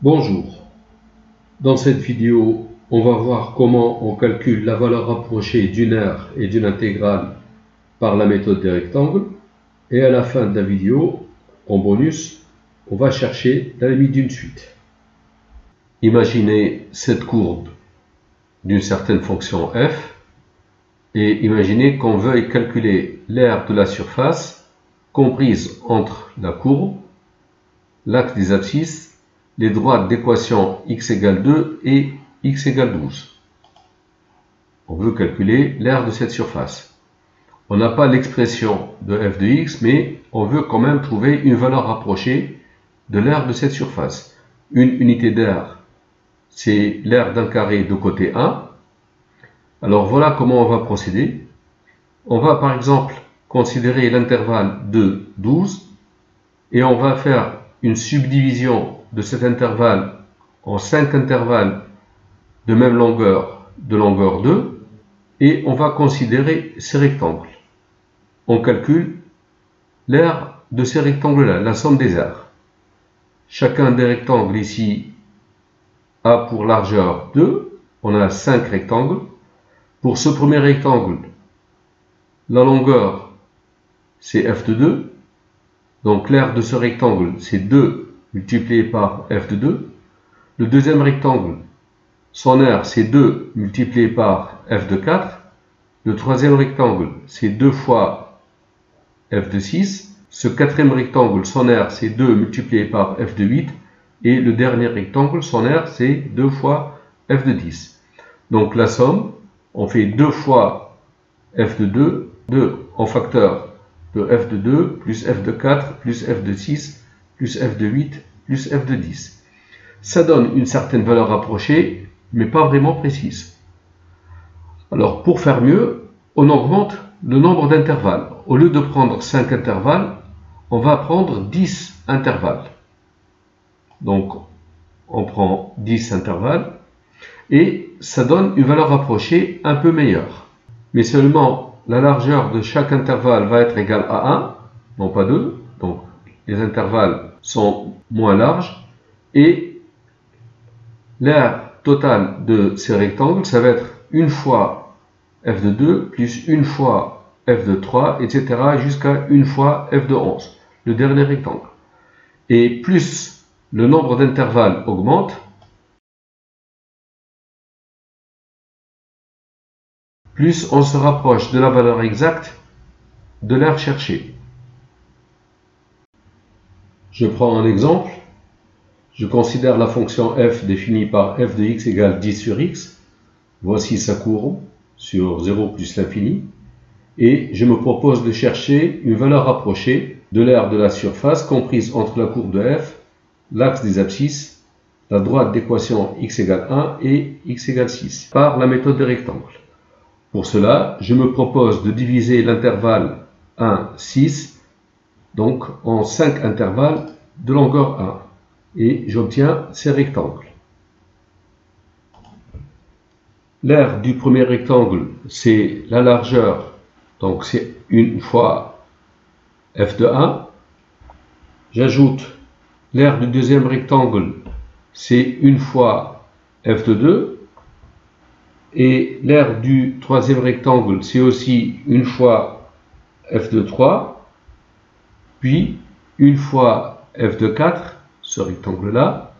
Bonjour, dans cette vidéo, on va voir comment on calcule la valeur rapprochée d'une aire et d'une intégrale par la méthode des rectangles. Et à la fin de la vidéo, en bonus, on va chercher la limite d'une suite. Imaginez cette courbe d'une certaine fonction f et imaginez qu'on veuille calculer l'aire de la surface comprise entre la courbe, l'axe des abscisses, les droites d'équation x égale 2 et x égale 12. On veut calculer l'aire de cette surface. On n'a pas l'expression de f de x, mais on veut quand même trouver une valeur rapprochée de l'aire de cette surface. Une unité d'aire, c'est l'aire d'un carré de côté 1. Alors voilà comment on va procéder. On va par exemple considérer l'intervalle de 12 et on va faire une subdivision de cet intervalle en 5 intervalles de même longueur, de longueur 2, et on va considérer ces rectangles. On calcule l'aire de ces rectangles-là, la somme des aires. Chacun des rectangles ici a pour largeur 2, on a 5 rectangles. Pour ce premier rectangle, la longueur c'est f de 2, donc l'aire de ce rectangle c'est 2 multiplié par f de 2. Le deuxième rectangle, son aire c'est 2 multiplié par f de 4. Le troisième rectangle c'est 2 fois f de 6. Ce quatrième rectangle, son aire c'est 2 multiplié par f de 8. Et le dernier rectangle, son aire c'est 2 fois f de 10. Donc la somme, on fait 2 fois f de 2, 2 en facteur de f de 2, plus f de 4, plus f de 6, plus f de 8, plus f de 10. Ça donne une certaine valeur rapprochée, mais pas vraiment précise. Alors pour faire mieux, on augmente le nombre d'intervalles. Au lieu de prendre 5 intervalles, on va prendre 10 intervalles. Donc on prend 10 intervalles et ça donne une valeur rapprochée un peu meilleure. Mais seulement la largeur de chaque intervalle va être égale à 1, non pas 2. Donc les intervalles sont moins larges et l'aire totale de ces rectangles, ça va être une fois f de 2 plus une fois f de 3, etc. jusqu'à une fois f de 11, le dernier rectangle. Et plus le nombre d'intervalles augmente, plus on se rapproche de la valeur exacte de l'aire cherchée. Je prends un exemple. Je considère la fonction f définie par f de x égale 10 sur x. Voici sa courbe sur 0 plus l'infini. Et je me propose de chercher une valeur rapprochée de l'aire de la surface comprise entre la courbe de f, l'axe des abscisses, la droite d'équation x égale 1 et x égale 6 par la méthode des rectangles. Pour cela, je me propose de diviser l'intervalle 1, 6, donc en 5 intervalles de longueur 1. Et j'obtiens ces rectangles. L'aire du premier rectangle, c'est la largeur, donc c'est une fois f de 1. J'ajoute l'aire du deuxième rectangle, c'est une fois f de 2. Et l'aire du troisième rectangle, c'est aussi une fois f de 3. Puis une fois f de 4, ce rectangle-là.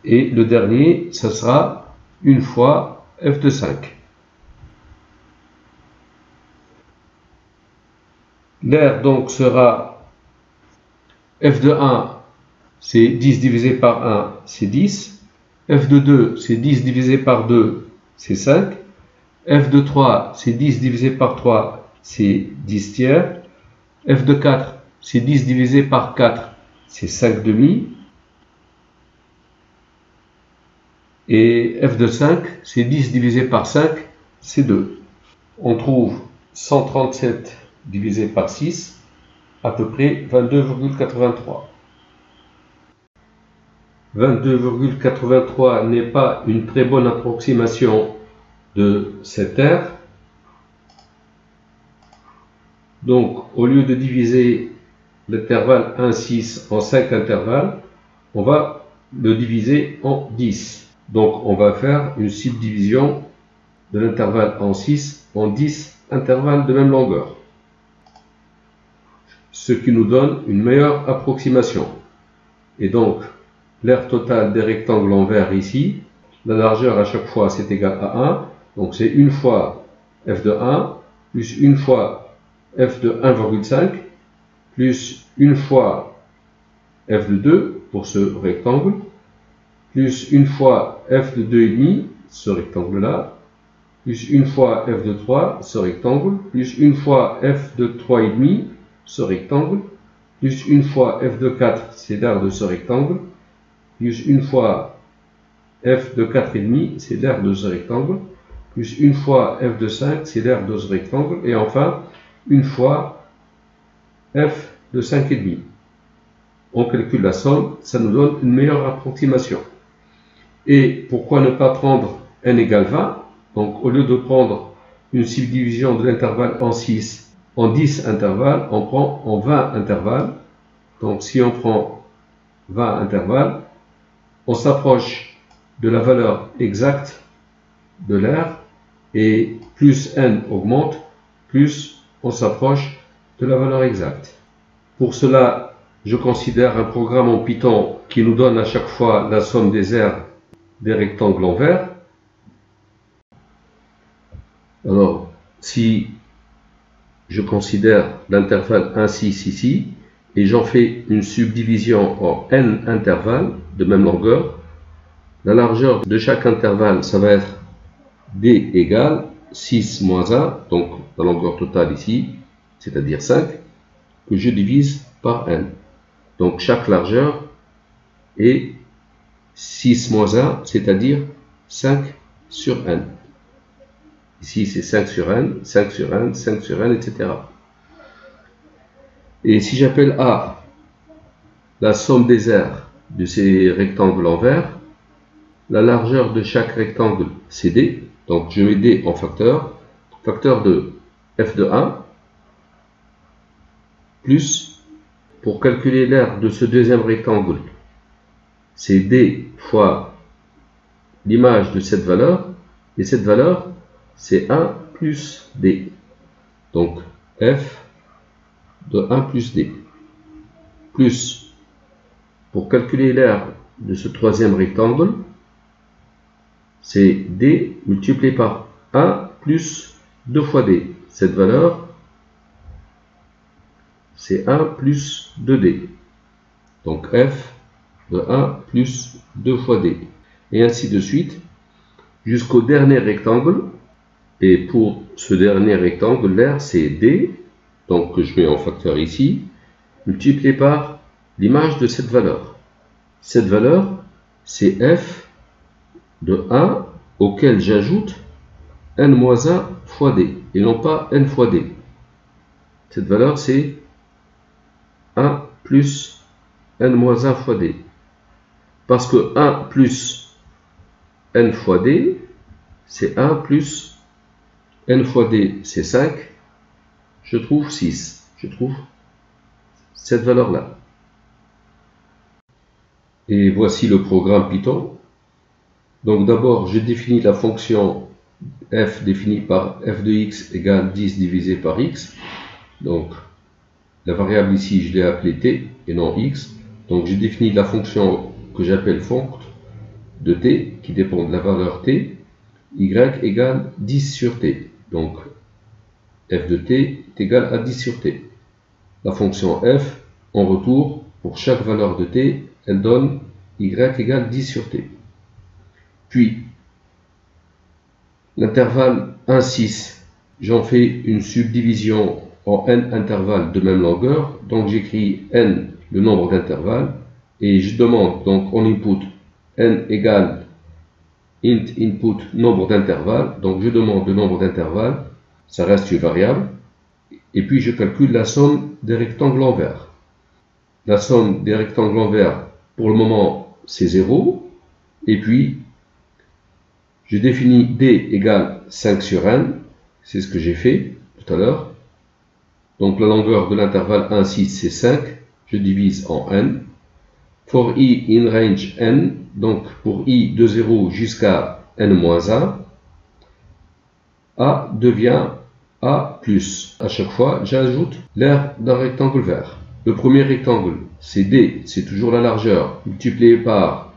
Et le dernier, ça sera une fois f de 5. L'aire donc sera f de 1, c'est 10 divisé par 1, c'est 10. f de 2, c'est 10 divisé par 2, c'est 5. f de 3, c'est 10 divisé par 3, c'est 10 tiers. f de 4, c'est 10 divisé par 4, c'est 5 demi. Et f de 5, c'est 10 divisé par 5, c'est 2. On trouve 137 divisé par 6, à peu près 22,83. 22,83 n'est pas une très bonne approximation de cette aire. Donc, au lieu de diviser l'intervalle 1, 6 en 5 intervalles, on va le diviser en 10. Donc on va faire une subdivision de l'intervalle en 6 en 10 intervalles de même longueur. Ce qui nous donne une meilleure approximation. Et donc, l'aire totale des rectangles en vert ici, la largeur à chaque fois c'est égal à 1. Donc c'est une fois f de 1 plus une fois f de 1,5 plus une fois f de 2 pour ce rectangle, plus une fois f de 2,5, ce rectangle-là, plus une fois f de 3, ce rectangle, plus une fois f de 3,5, ce rectangle, plus une fois f de 4, c'est l'aire de ce rectangle, plus une fois f de 4,5, c'est l'aire de ce rectangle, plus une fois f de 5, c'est l'aire de ce rectangle, et enfin, une fois f de 5,5. On calcule la somme, ça nous donne une meilleure approximation. Et pourquoi ne pas prendre n égale 20? Donc au lieu de prendre une subdivision de l'intervalle en 6 en 10 intervalles, on prend en 20 intervalles. Donc si on prend 20 intervalles, on s'approche de la valeur exacte de l'aire, et plus n augmente, plus on s'approche de la valeur exacte. Pour cela, je considère un programme en Python qui nous donne à chaque fois la somme des aires des rectangles en vert. Alors, si je considère l'intervalle 1, 6 ici, et j'en fais une subdivision en n intervalles de même longueur, la largeur de chaque intervalle, ça va être d égale 6 moins 1, donc la longueur totale ici, c'est-à-dire 5, que je divise par n. Donc chaque largeur est 6 moins 1, c'est-à-dire 5 sur n. Ici c'est 5 sur n, 5 sur n, 5 sur n, etc. Et si j'appelle A la somme des aires de ces rectangles en vert, la largeur de chaque rectangle c'est d, donc je mets d en facteur de f de 1, plus, pour calculer l'aire de ce deuxième rectangle, c'est d fois l'image de cette valeur, et cette valeur c'est 1 plus d, donc f de 1 plus d, plus, pour calculer l'aire de ce troisième rectangle, c'est d multiplié par 1 plus 2 fois d. Cette valeur, c'est 1 plus 2d. Donc f de 1 plus 2 fois d. Et ainsi de suite, jusqu'au dernier rectangle. Et pour ce dernier rectangle, l'aire, c'est d, donc que je mets en facteur ici, multiplié par l'image de cette valeur. Cette valeur, c'est f de 1 auquel j'ajoute n-1 fois d, et non pas n fois d. Cette valeur, c'est 1 plus n-1 fois d. Parce que 1 plus n fois d, c'est 1 plus n fois d, c'est 5. Je trouve 6. Je trouve cette valeur-là. Et voici le programme Python. Donc d'abord, je définis la fonction f définie par f de x égale 10 divisé par x. Donc la variable ici, je l'ai appelée t et non x. Donc je définis la fonction que j'appelle fonct de t, qui dépend de la valeur t, y égale 10 sur t. Donc f de t est égal à 10 sur t. La fonction f, en retour, pour chaque valeur de t, elle donne y égale 10 sur t. Puis, l'intervalle 1, 6, j'en fais une subdivision en n intervalles de même longueur. Donc j'écris n, le nombre d'intervalles, et je demande donc en input n égale int input nombre d'intervalles. Donc je demande le nombre d'intervalles, ça reste une variable. Et puis je calcule la somme des rectangles en vert. La somme des rectangles en vert, pour le moment, c'est 0. Et puis, je définis d égale 5 sur n. C'est ce que j'ai fait tout à l'heure. Donc la longueur de l'intervalle 1, 6, c'est 5. Je divise en n. For i in range n, donc pour i de 0 jusqu'à n-1, A devient A plus. À chaque fois, j'ajoute l'aire d'un rectangle vert. Le premier rectangle, c'est D, c'est toujours la largeur, multiplié par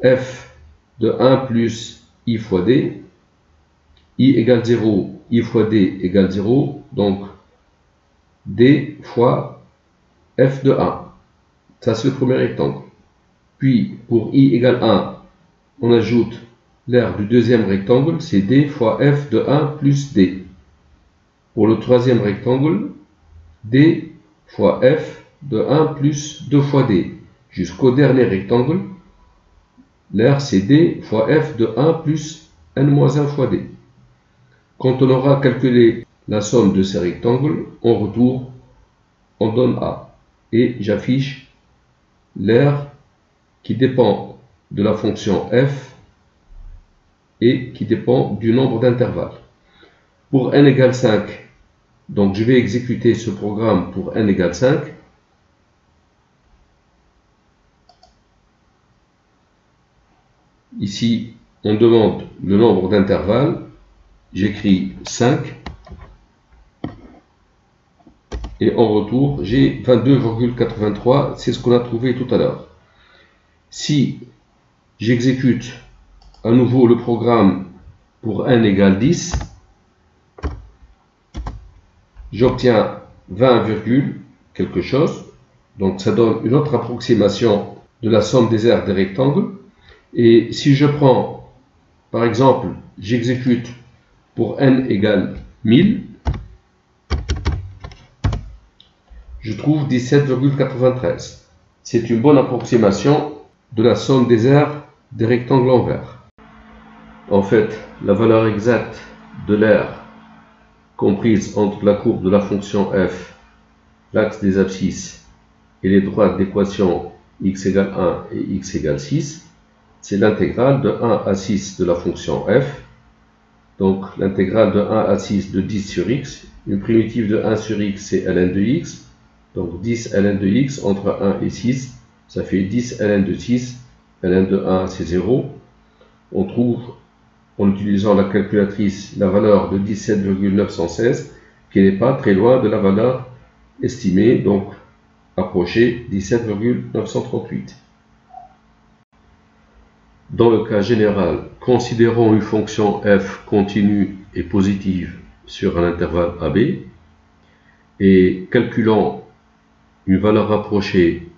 f de 1 plus i fois d. I égale 0, i fois d égale 0, donc d fois f de 1. Ça, c'est le premier rectangle. Puis, pour i égale 1, on ajoute l'aire du deuxième rectangle, c'est d fois f de 1 plus d. Pour le troisième rectangle, d fois f de 1 plus 2 fois d. Jusqu'au dernier rectangle, l'aire c'est d fois f de 1 plus n-1 fois d. Quand on aura calculé la somme de ces rectangles, en retour, on donne A. Et j'affiche l'aire qui dépend de la fonction f et qui dépend du nombre d'intervalles. Pour n égale 5, donc je vais exécuter ce programme pour n égale 5. Ici, on demande le nombre d'intervalles. J'écris 5. Et en retour, j'ai 22,83. C'est ce qu'on a trouvé tout à l'heure. Si j'exécute à nouveau le programme pour n égale 10, j'obtiens 20, quelque chose. Donc ça donne une autre approximation de la somme des aires des rectangles. Et si je prends, par exemple, j'exécute pour n égale 1000, je trouve 17,93. C'est une bonne approximation de la somme des aires des rectangles en vert. En fait, la valeur exacte de l'aire comprise entre la courbe de la fonction f, l'axe des abscisses et les droites d'équation x égale 1 et x égale 6, c'est l'intégrale de 1 à 6 de la fonction f. Donc l'intégrale de 1 à 6 de 10 sur x, une primitive de 1 sur x c'est ln de x, donc 10 ln de x entre 1 et 6, ça fait 10 ln de 6, ln de 1 c'est 0. On trouve en utilisant la calculatrice la valeur de 17,916 qui n'est pas très loin de la valeur estimée, donc approchée 17,938. Dans le cas général, considérons une fonction f continue et positive sur un intervalle AB et calculons une valeur rapprochée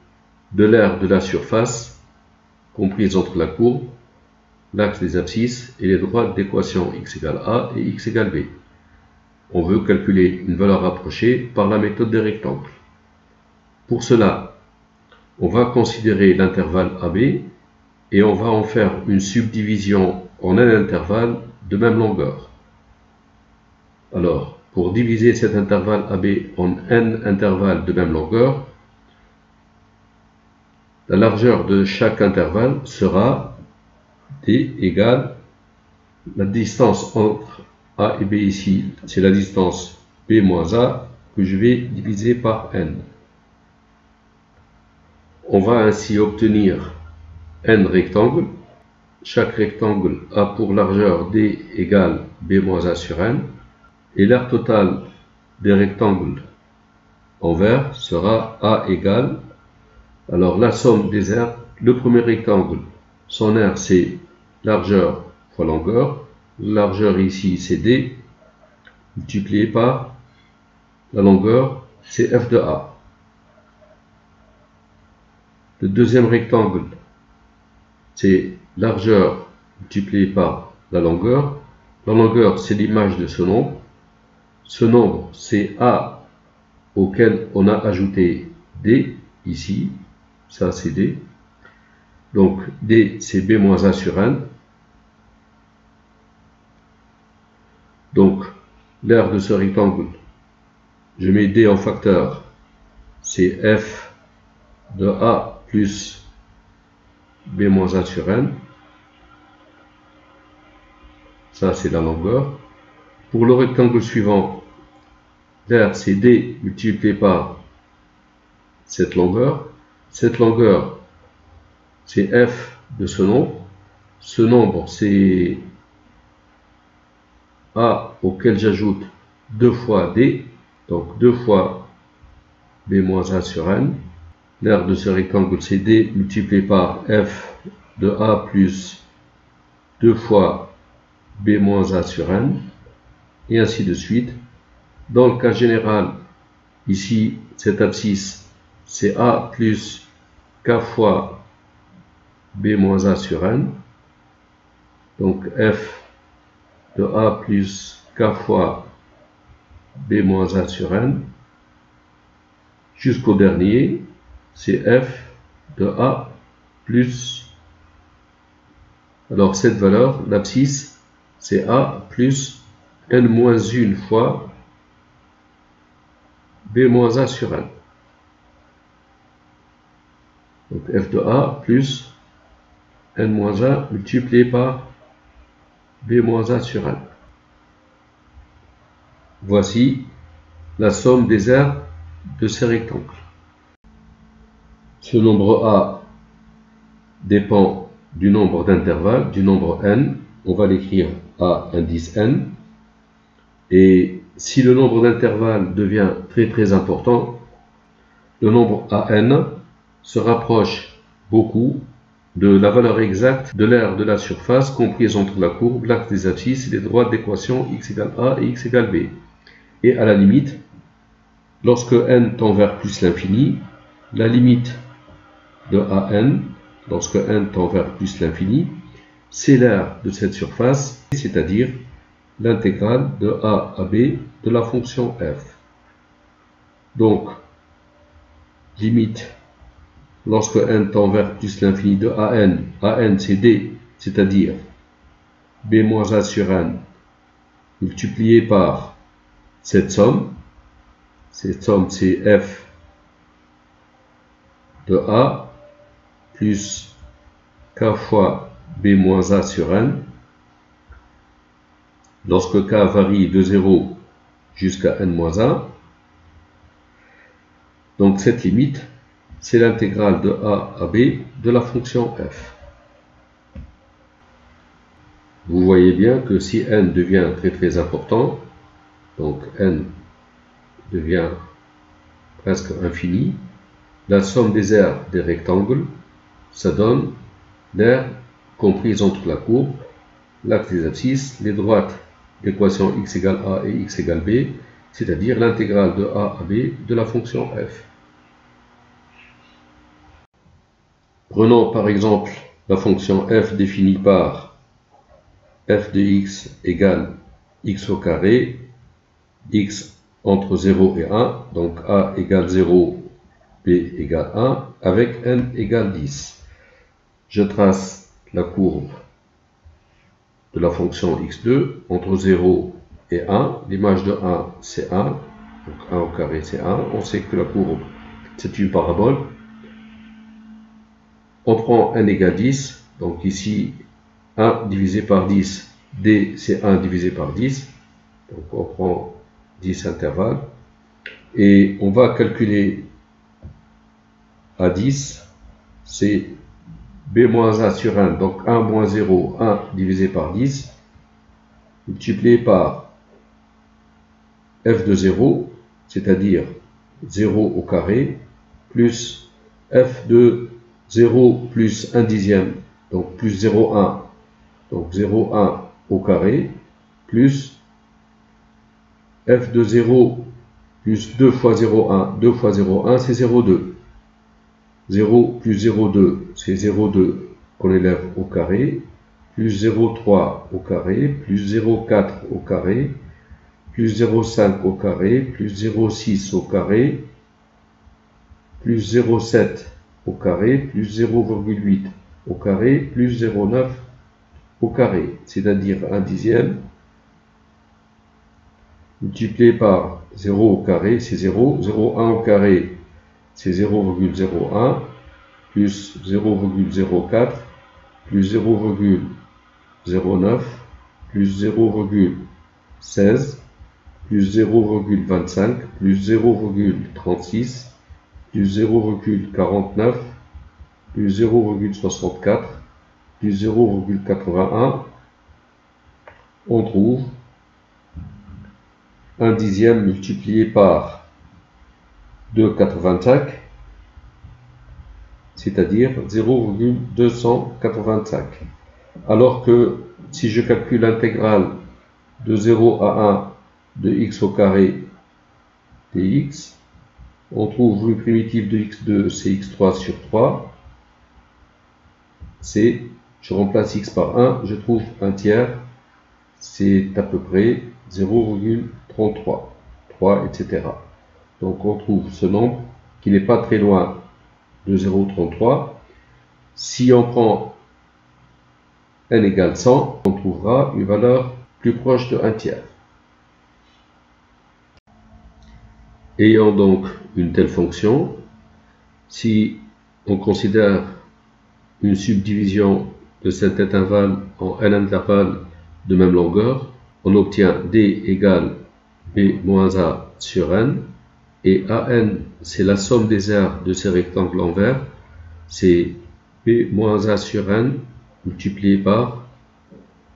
de l'aire de la surface comprise entre la courbe, l'axe des abscisses et les droites d'équation x égale a et x égale b. On veut calculer une valeur rapprochée par la méthode des rectangles. Pour cela, on va considérer l'intervalle AB et on va en faire une subdivision en n intervalles de même longueur. Alors, pour diviser cet intervalle AB en n intervalles de même longueur, la largeur de chaque intervalle sera d égale la distance entre A et B ici, c'est la distance B moins A que je vais diviser par n. On va ainsi obtenir n rectangles. Chaque rectangle a pour largeur d égale b moins a sur n. Et l'aire totale des rectangles en vert sera a égale. Alors la somme des aires, le premier rectangle, son aire c'est largeur fois longueur. La largeur ici c'est d, multiplié par la longueur c'est f de a. Le deuxième rectangle, c'est largeur multiplié par la longueur. La longueur, c'est l'image de ce nombre. Ce nombre, c'est A auquel on a ajouté D ici. Ça, c'est D. Donc, D, c'est B moins A sur N. Donc, l'aire de ce rectangle, je mets D en facteur. C'est F de A plus B moins A sur N. Ça, c'est la longueur. Pour le rectangle suivant, l'aire, c'est D multiplié par cette longueur. Cette longueur, c'est f de ce nombre. Ce nombre, c'est a auquel j'ajoute 2 fois d, donc 2 fois b moins a sur n. L'aire de ce rectangle, c'est d multiplié par f de a plus 2 fois b moins a sur n, et ainsi de suite. Dans le cas général, ici, cette abscisse, c'est a plus k fois b moins a sur n. Donc f de a plus k fois b moins a sur n. Jusqu'au dernier, c'est f de a plus. Alors cette valeur, l'abscisse, c'est a plus n moins 1 fois b moins a sur n. Donc f de a plus n moins 1 multiplié par b moins a sur n. Voici la somme des aires de ces rectangles. Ce nombre a dépend du nombre d'intervalles, du nombre n. On va l'écrire à indice n. Et si le nombre d'intervalles devient très important, le nombre an se rapproche beaucoup de la valeur exacte de l'aire de la surface comprise entre la courbe, l'axe des abscisses et les droites d'équation x égale a et x égale b. Et à la limite, lorsque n tend vers plus l'infini, la limite de an, lorsque n tend vers plus l'infini, c'est l'aire de cette surface, c'est-à-dire l'intégrale de a à b de la fonction f. Donc, limite, lorsque n tend vers plus l'infini de an c'est d, c'est-à-dire b moins a sur n, multiplié par cette somme c'est f de a plus k fois b moins a sur n, lorsque k varie de 0 jusqu'à n moins 1. Donc cette limite, c'est l'intégrale de a à b de la fonction f. Vous voyez bien que si n devient très important, donc n devient presque infini, la somme des aires des rectangles, ça donne l'aire comprise entre la courbe, l'axe des abscisses, les droites d'équation x égale a et x égale b, c'est-à-dire l'intégrale de a à b de la fonction f. Prenons par exemple la fonction f définie par f de x égale x au carré, x entre 0 et 1, donc a égale 0, b égale 1, avec n égale 10. Je trace la courbe de la fonction x2 entre 0 et 1. L'image de 1, c'est 1. Donc 1 au carré, c'est 1. On sait que la courbe, c'est une parabole. On prend n égale 10. Donc ici, 1 divisé par 10, d, c'est 1 divisé par 10. Donc on prend 10 intervalles. Et on va calculer à 10, c'est b moins a sur 1, donc 1 moins 0, 1 divisé par 10, multiplié par f de 0, c'est-à-dire 0 au carré, plus f de 0 plus 1 dixième, donc plus 0,1, donc 0,1 au carré, plus f de 0 plus 2 fois 0,1, 2 fois 0,1, c'est 0,2. 0 plus 0,2, c'est 0,2 qu'on élève au carré, plus 0,3 au carré, plus 0,4 au carré, plus 0,5 au carré, plus 0,6 au carré, plus 0,7 au carré, plus 0,8 au carré, plus 0,9 au carré, c'est-à-dire 1 dixième, multiplié par 0 au carré, c'est 0, 0,1 au carré, c'est 0,01, plus 0,04, plus 0,09, plus 0,16, plus 0,25, plus 0,36, plus 0,49, plus 0,64 plus 0,81, on trouve 1 dixième multiplié par 2,85, c'est-à-dire 0,285. Alors que si je calcule l'intégrale de 0 à 1 de x au carré dx, on trouve le primitif de x2, c'est x3 sur 3. Je remplace x par 1, je trouve 1 tiers, c'est à peu près 0,33, 3, etc. Donc on trouve ce nombre qui n'est pas très loin de 0,33. Si on prend n égale 100, on trouvera une valeur plus proche de 1 tiers. Ayant donc une telle fonction, si on considère une subdivision de cet intervalle en n intervalles de même longueur, on obtient d égale b moins a sur n, et an c'est la somme des aires de ces rectangles en vert, c'est b moins a sur n multiplié par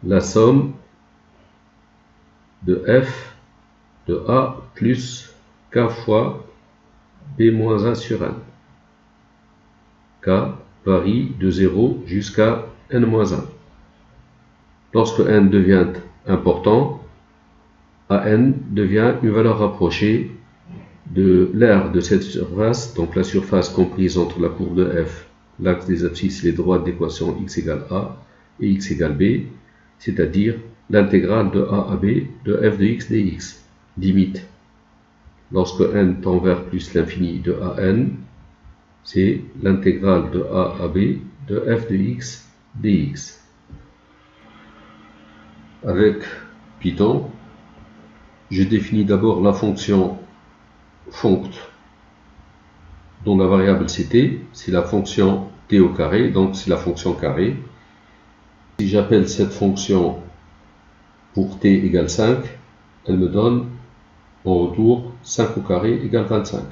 la somme de f de a plus k fois b moins a sur n. K varie de 0 jusqu'à n-1. Lorsque n devient important, an devient une valeur rapprochée de l'aire de cette surface, donc la surface comprise entre la courbe de f, l'axe des abscisses et les droites d'équation x égale a et x égale b, c'est-à-dire l'intégrale de a à b de f de x dx. Limite, lorsque n tend vers plus l'infini de an, c'est l'intégrale de a à b de f de x dx. Avec Python, je définis d'abord la fonction funct dont la variable ct, c'est la fonction t au carré, donc c'est la fonction carré. Si j'appelle cette fonction pour t égale 5, elle me donne en retour 5 au carré égale 25.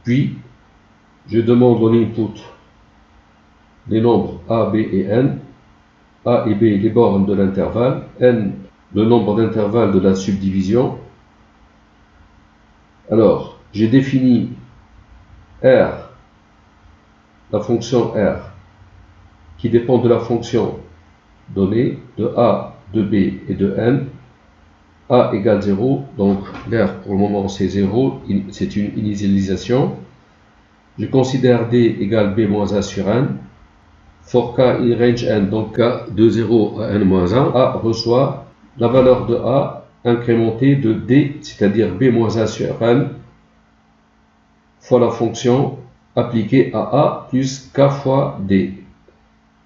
Puis, je demande en input les nombres a, b et n, a et b les bornes de l'intervalle, n le nombre d'intervalles de la subdivision. Alors, j'ai défini R, la fonction R, qui dépend de la fonction donnée de A, de B et de N. A égale 0, donc R pour le moment c'est 0, c'est une initialisation. Je considère D égale B moins A sur N. For K in range N, donc K de 0 à N moins 1, A reçoit la valeur de A incrémentée de D, c'est-à-dire B moins A sur N, fois la fonction appliquée à A plus K fois D.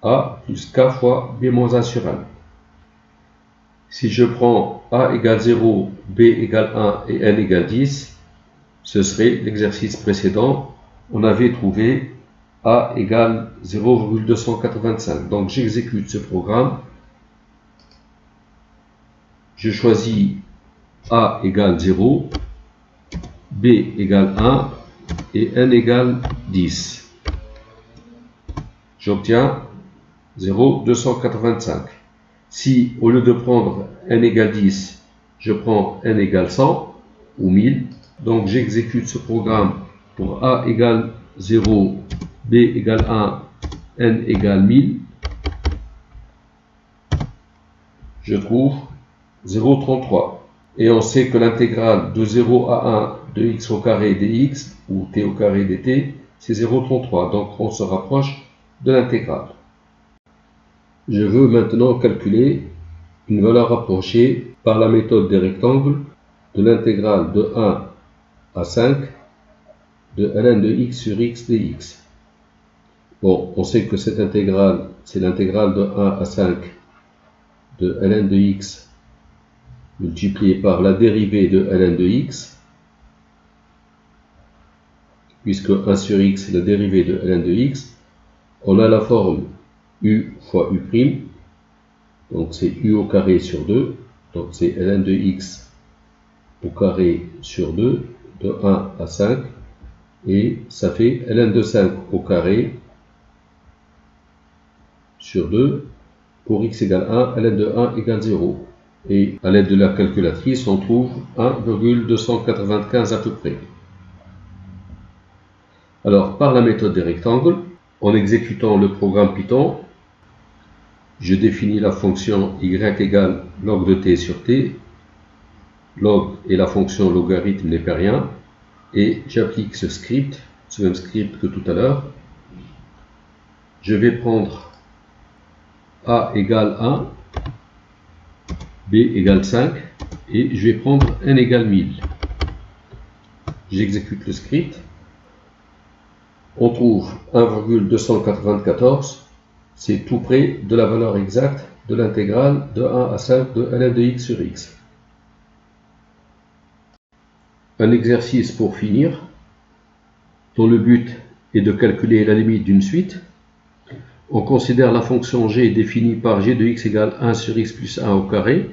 A plus K fois B moins A sur N. Si je prends A égale 0, B égale 1 et N égale 10, ce serait l'exercice précédent. On avait trouvé A égale 0,285. Donc j'exécute ce programme. Je choisis A égale 0, B égale 1 et N égale 10. J'obtiens 0,285. Si au lieu de prendre N égale 10, je prends N égale 100 ou 1000, donc j'exécute ce programme pour A égale 0, B égale 1, N égale 1000, je trouve 0,33. Et on sait que l'intégrale de 0 à 1 de x au carré dx, ou t au carré dt, c'est 0,33. Donc on se rapproche de l'intégrale. Je veux maintenant calculer une valeur rapprochée par la méthode des rectangles de l'intégrale de 1 à 5 de ln de x sur x dx. Bon, on sait que cette intégrale, c'est l'intégrale de 1 à 5 de ln de x multiplié par la dérivée de ln de x, puisque 1 sur x c'est la dérivée de ln de x. On a la forme u fois u', donc c'est u au carré sur 2, donc c'est ln de x au carré sur 2, de 1 à 5, et ça fait ln de 5 au carré sur 2 pour x égale 1, ln de 1 égale 0. Et à l'aide de la calculatrice, on trouve 1,295 à peu près. Alors, par la méthode des rectangles, en exécutant le programme Python, je définis la fonction y égale log de t sur t. Log est la fonction logarithme népérien. Et j'applique ce script, ce même script que tout à l'heure. Je vais prendre a égale 1, b égale 5, et je vais prendre n égale 1000. J'exécute le script. On trouve 1,294, c'est tout près de la valeur exacte de l'intégrale de 1 à 5 de ln de x sur x. Un exercice pour finir, dont le but est de calculer la limite d'une suite. On considère la fonction g définie par g de x égale 1 sur x plus 1 au carré.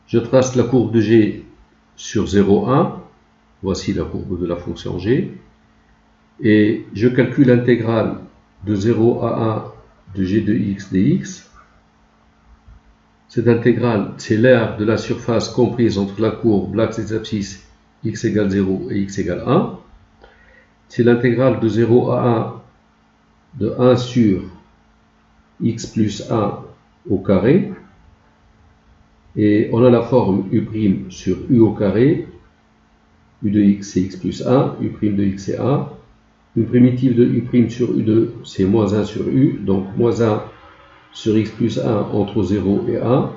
Je trace la courbe de g sur 0, 1. Voici la courbe de la fonction g. Et je calcule l'intégrale de 0 à 1 de g de x dx. Cette intégrale, c'est l'aire de la surface comprise entre la courbe, l'axe des abscisses x égale 0 et x égale 1. C'est l'intégrale de 0 à 1 de 1 sur x plus 1 au carré. Et on a la forme u' sur u au carré. U de x c'est x plus 1, u' de x c'est 1. Une primitive de u' sur u2 c'est moins 1 sur u. Donc moins 1 sur x plus 1 entre 0 et 1.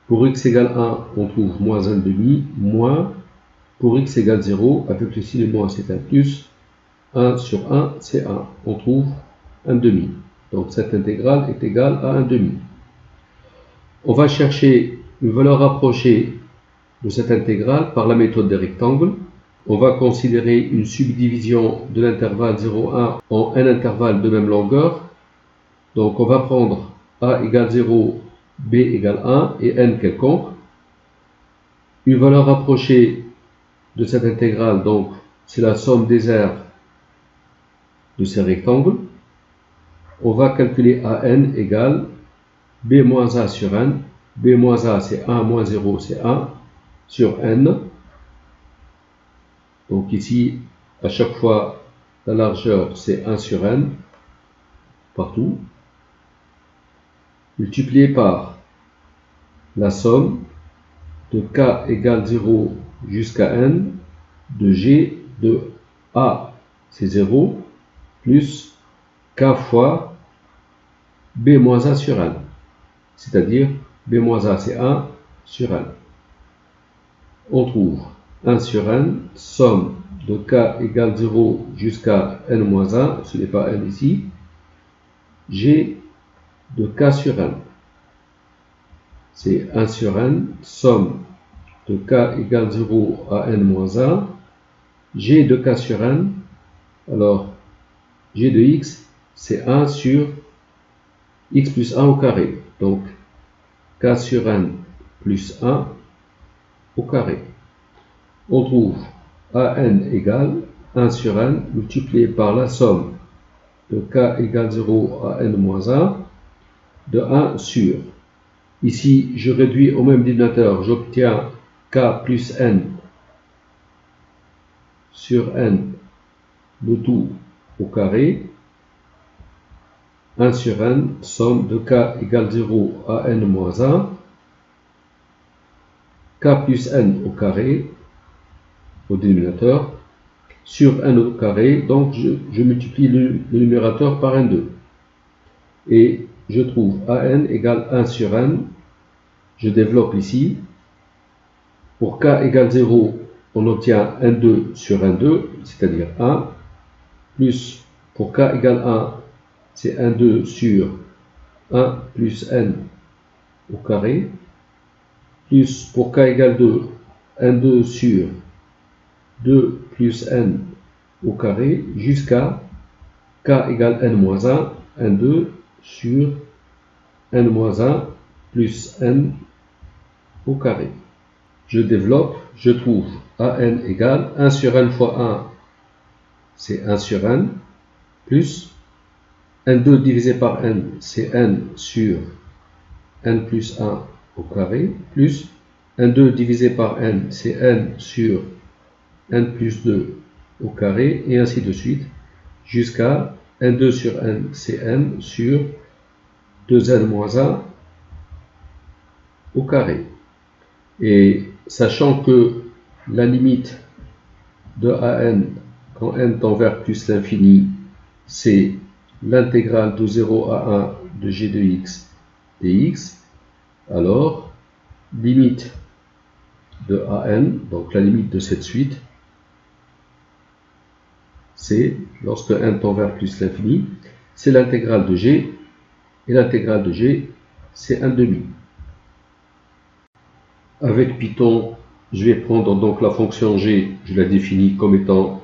Pour x égale 1, on trouve moins 1,5, moins. Pour x égale 0, avec le signe moins c'est un plus. 1 sur 1 c'est 1. On trouve 1,5. Donc cette intégrale est égale à 1,5. On va chercher une valeur rapprochée de cette intégrale par la méthode des rectangles. On va considérer une subdivision de l'intervalle 0,1 en n intervalles de même longueur. Donc on va prendre a égale 0, b égale 1 et n quelconque. Une valeur rapprochée de cette intégrale, donc c'est la somme des aires de ces rectangles. On va calculer an égale b moins a sur n. b moins a c'est 1 moins 0 c'est 1 sur n. Donc ici, à chaque fois, la largeur c'est 1 sur n, partout, multiplié par la somme de k égale 0 jusqu'à n, de g de a c'est 0, plus k fois b moins a sur n, c'est-à-dire b moins a c'est 1 sur n. On trouve 1 sur n, somme de k égale 0 jusqu'à n moins 1, ce n'est pas n ici, g de k sur n. C'est 1 sur n, somme de k égale 0 à n moins 1, g de k sur n, alors g de x, c'est 1 sur x plus 1 au carré, donc k sur n plus 1 au carré. On trouve an égale 1 sur n multiplié par la somme de k égale 0 à n moins 1 de 1 sur. Ici, je réduis au même dénominateur, j'obtiens k plus n sur n de tout au carré. 1 sur n, somme de k égale 0 à n moins 1, k plus n au carré, au dénominateur, sur n au carré, donc je multiplie le numérateur par n2. Et je trouve an égale 1 sur n, je développe ici. Pour k égale 0, on obtient n2 sur n2, c'est-à-dire 1, plus pour k égale 1, c'est 1,2 sur 1 plus n au carré, plus pour k égale 2, 1,2 sur 2 plus n au carré, jusqu'à k égale n moins 1, 1,2 sur n moins 1 plus n au carré. Je développe, je trouve an égale 1 sur n fois 1, c'est 1 sur n, plus n2 divisé par n, c'est n sur n plus 1 au carré, plus n2 divisé par n, c'est n sur n plus 2 au carré, et ainsi de suite, jusqu'à n2 sur n, c'est n sur 2n moins 1 au carré. Et sachant que la limite de an, quand n tend vers plus l'infini, c'est l'intégrale de 0 à 1 de g de x dx, alors limite de an, donc la limite de cette suite, c'est, lorsque n tend vers plus l'infini, c'est l'intégrale de g, et l'intégrale de g, c'est 1 demi. Avec Python, je vais prendre donc la fonction g, je la définis comme étant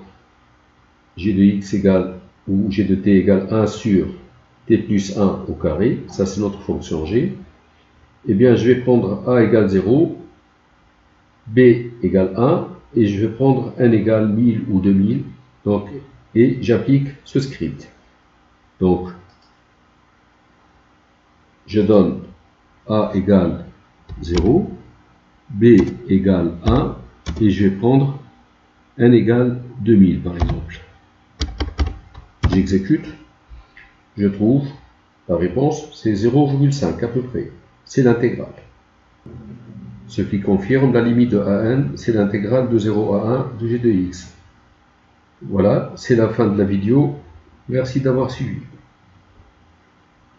g de x égale, ou g de t égale 1 sur t plus 1 au carré, ça c'est notre fonction g. Eh bien, je vais prendre a égale 0, b égale 1, et je vais prendre n égale 1000 ou 2000, donc, et j'applique ce script. Donc, je donne a égale 0, b égale 1, et je vais prendre n égale 2000 par exemple. J'exécute, je trouve la réponse, c'est 0,5 à peu près, c'est l'intégrale. Ce qui confirme la limite de an, c'est l'intégrale de 0 à 1 de g de x. Voilà, c'est la fin de la vidéo. Merci d'avoir suivi.